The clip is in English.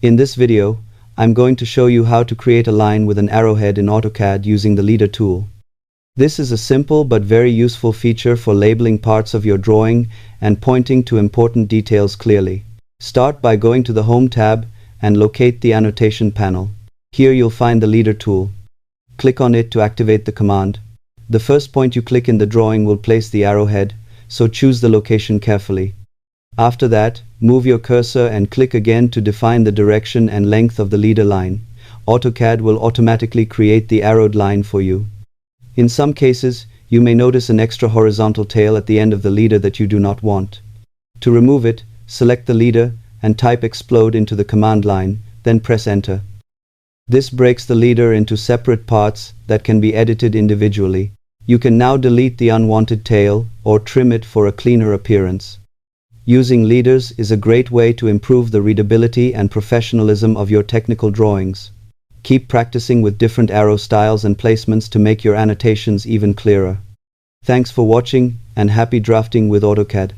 In this video, I'm going to show you how to create a line with an arrowhead in AutoCAD using the leader tool. This is a simple but very useful feature for labeling parts of your drawing and pointing to important details clearly. Start by going to the Home tab and locate the Annotation panel. Here you'll find the leader tool. Click on it to activate the command. The first point you click in the drawing will place the arrowhead, so choose the location carefully. After that, move your cursor and click again to define the direction and length of the leader line. AutoCAD will automatically create the arrowed line for you. In some cases, you may notice an extra horizontal tail at the end of the leader that you do not want. To remove it, select the leader and type explode into the command line, then press enter. This breaks the leader into separate parts that can be edited individually. You can now delete the unwanted tail or trim it for a cleaner appearance. Using leaders is a great way to improve the readability and professionalism of your technical drawings. Keep practicing with different arrow styles and placements to make your annotations even clearer. Thanks for watching and happy drafting with AutoCAD.